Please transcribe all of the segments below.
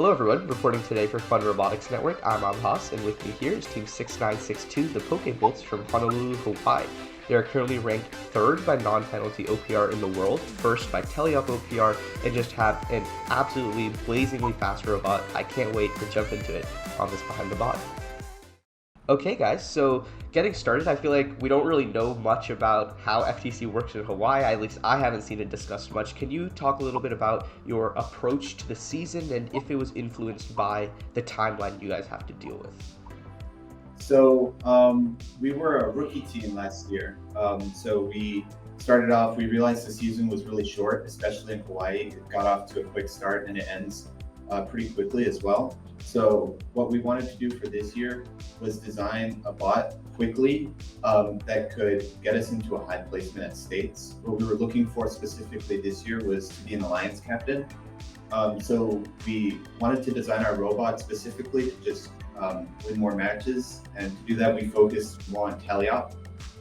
Hello everyone, reporting today for Fun Robotics Network. I'm Haas, and with me here is Team 6962, the Pokébolts from Honolulu, Hawaii. They are currently ranked 3rd by non-penalty OPR in the world, 1st by Teleop OPR, and just have an absolutely blazingly fast robot. I can't wait to jump into it on this Behind the Bot. Okay guys, so getting started, I feel like we don't really know much about how FTC works in Hawaii. At least I haven't seen it discussed much. Can you talk a little bit about your approach to the season and if it was influenced by the timeline you guys have to deal with? So we were a rookie team last year. So we started off, we realized the season was really short, especially in Hawaii. It got off to a quick start and it ends pretty quickly as well. So what we wanted to do for this year was design a bot quickly that could get us into a high placement at states. What we were looking for specifically this year was to be an alliance captain. So we wanted to design our robot specifically to just win more matches, and to do that we focused more on Teleop.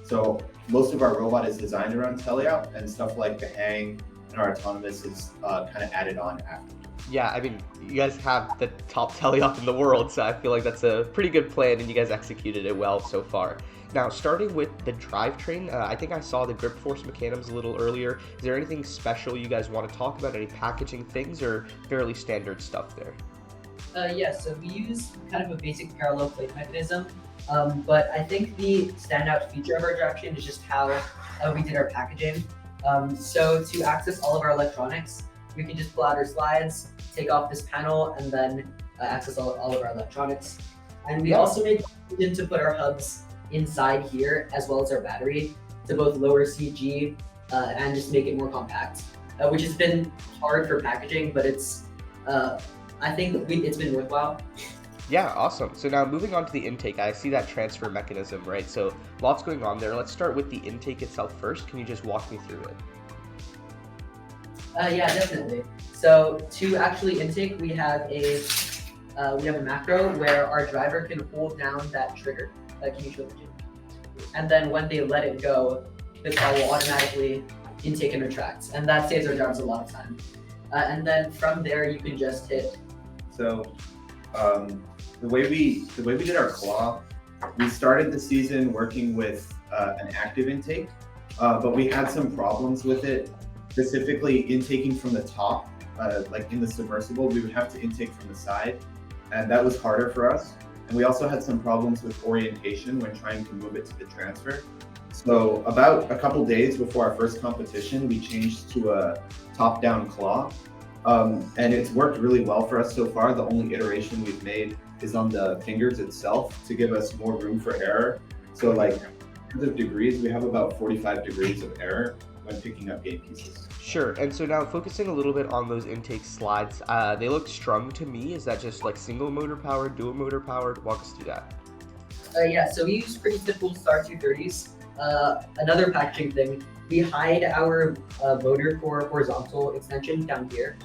So most of our robot is designed around Teleop, and stuff like the hang and our autonomous is kind of added on after. Yeah, I mean, you guys have the top Teleop in the world, so I feel like that's a pretty good plan, and you guys executed it well so far. Now, starting with the drivetrain, I think I saw the grip force mechanisms a little earlier. Is there anything special you guys want to talk about? Any packaging things, or fairly standard stuff there? Yes, so we use kind of a basic parallel plate mechanism, but I think the standout feature of our drivetrain is just how we did our packaging. So to access all of our electronics, we can just pull out our slides, take off this panel, and then access all of our electronics. And we also made the decision to put our hubs inside here, as well as our battery, to both lower CG and just make it more compact, which has been hard for packaging, but it's I think it's been worthwhile. Yeah, awesome. So now moving on to the intake, I see that transfer mechanism, right? So lots going on there. Let's start with the intake itself first. Can you just walk me through it? Yeah, definitely. So to actually intake, we have a macro where our driver can hold down that trigger. Can you show the Jim? And then when they let it go, the car will automatically intake and retract, and that saves our drivers a lot of time. And then from there, you can just hit. So the way we did our claw, we started the season working with an active intake, but we had some problems with it. Specifically intaking from the top, like in the submersible, we would have to intake from the side, and that was harder for us. And we also had some problems with orientation when trying to move it to the transfer. So about a couple days before our first competition, we changed to a top-down claw, and it's worked really well for us so far. The only iteration we've made is on the fingers itself to give us more room for error. So like in terms of degrees, we have about 45 degrees of error when picking up game pieces. Sure, and so now focusing a little bit on those intake slides, they look strung to me. Is that just like single motor powered, dual motor powered? Walk us through that. Yeah, so we use pretty simple Star 230s. Another packaging thing, we hide our motor for horizontal extension down here.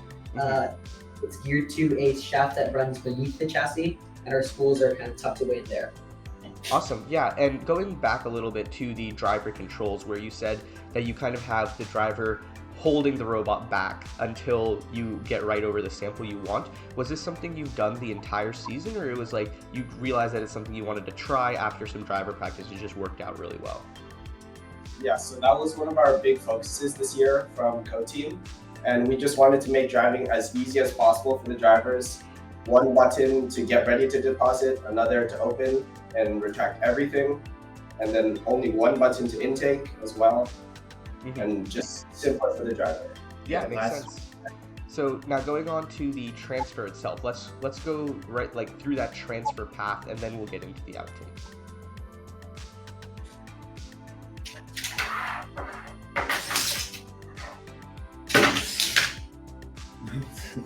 It's geared to a shaft that runs beneath the chassis, and our spools are kind of tucked away in there. Awesome, yeah, and going back a little bit to the driver controls where you said that you kind of have the driver holding the robot back until you get right over the sample you want. Was this something you've done the entire season, or it was like you realized that it's something you wanted to try after some driver practice and just worked out really well? Yeah, so that was one of our big focuses this year from Co-Team, and we just wanted to make driving as easy as possible for the drivers. One button to get ready to deposit, another to open and retract everything, and then only one button to intake as well, and just simpler for the driver. Yeah, it makes sense. So now going on to the transfer itself, let's go right like through that transfer path, and then we'll get into the outtake.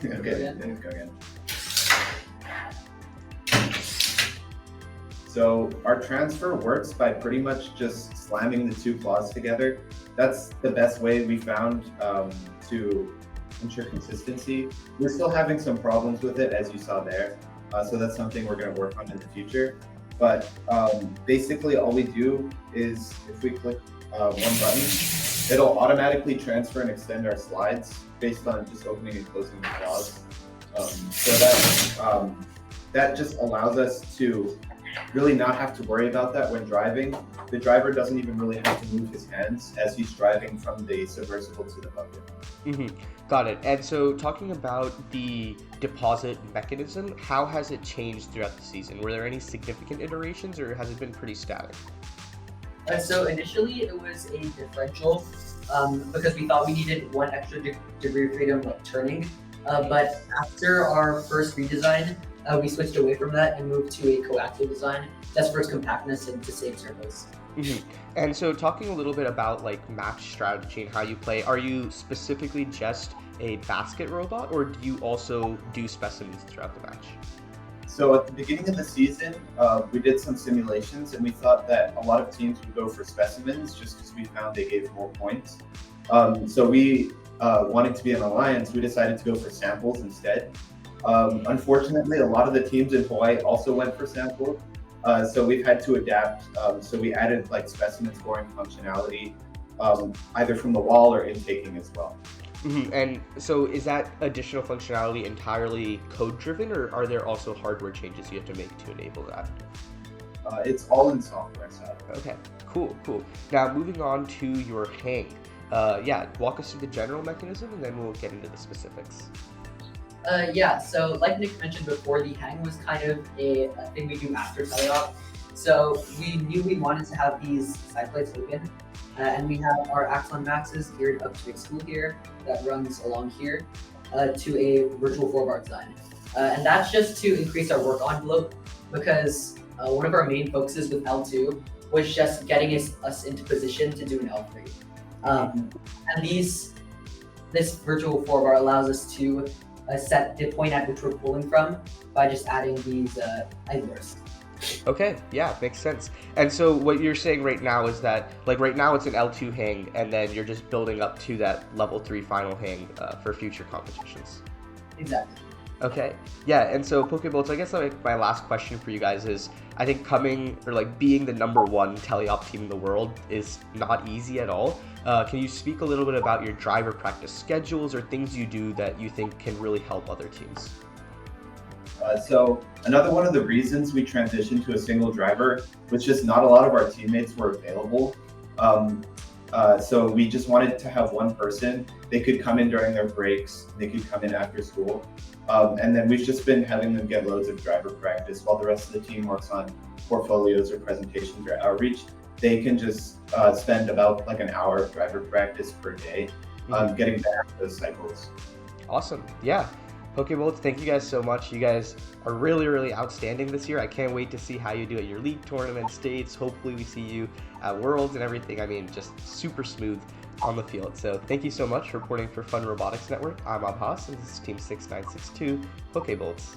Okay, let's go again. So our transfer works by pretty much just slamming the two claws together. That's the best way we found to ensure consistency. We're still having some problems with it, as you saw there. So that's something we're going to work on in the future. But basically all we do is if we click one button, it'll automatically transfer and extend our slides based on just opening and closing the claws. That just allows us to really not have to worry about that when driving. The driver doesn't even really have to move his hands as he's driving from the submersible to the bucket. Got it. And so talking about the deposit mechanism, how has it changed throughout the season? Were there any significant iterations or has it been pretty static? So initially it was a differential because we thought we needed one extra degree of freedom like turning. But after our first redesign, we switched away from that and moved to a coaxial design just for its compactness and to save turbos. And so talking a little bit about like match strategy and how you play, are you specifically just a basket robot or do you also do specimens throughout the match? So at the beginning of the season, we did some simulations and we thought that a lot of teams would go for specimens just because we found they gave more points. So we wanting to be an alliance, we decided to go for samples instead. Unfortunately, a lot of the teams in Hawaii also went for samples. So we've had to adapt. So we added like specimen scoring functionality, either from the wall or intaking as well. And so is that additional functionality entirely code driven or are there also hardware changes you have to make to enable that? It's all in software side. Okay, cool. Now moving on to your hang. Walk us through the general mechanism and then we'll get into the specifics. So like Nick mentioned before, the hang was kind of a thing we do after Teleop. So we knew we wanted to have these side plates open, and we have our Axon Maxes geared up to a spool here that runs along here to a virtual 4-bar design. And that's just to increase our work envelope because one of our main focuses with L2 was just getting us into position to do an L3. And this virtual 4-bar allows us to set the point at which we're pulling from by just adding these idlers. Okay, yeah, makes sense. And so what you're saying right now is that, like right now it's an L2 hang, and then you're just building up to that level 3 final hang for future competitions. Exactly. Okay, yeah, and so Pokébolts, I guess like my last question for you guys is, I think being the #1 Teleop team in the world is not easy at all. Can you speak a little bit about your driver practice schedules or things you do that you think can really help other teams? So another one of the reasons we transitioned to a single driver was just not a lot of our teammates were available. So we just wanted to have one person. They could come in during their breaks. They could come in after school. And then we've just been having them get loads of driver practice while the rest of the team works on portfolios or presentations or outreach. They can just spend about like an hour of driver practice per day getting back those cycles. Awesome. Yeah. Pokébolts, thank you guys so much. You guys are really, really outstanding this year. I can't wait to see how you do at your league tournament states. Hopefully we see you at Worlds and everything. I mean, just super smooth on the field. So thank you so much for reporting for Fun Robotics Network. I'm Abhas, and this is Team 6962 Pokébolts.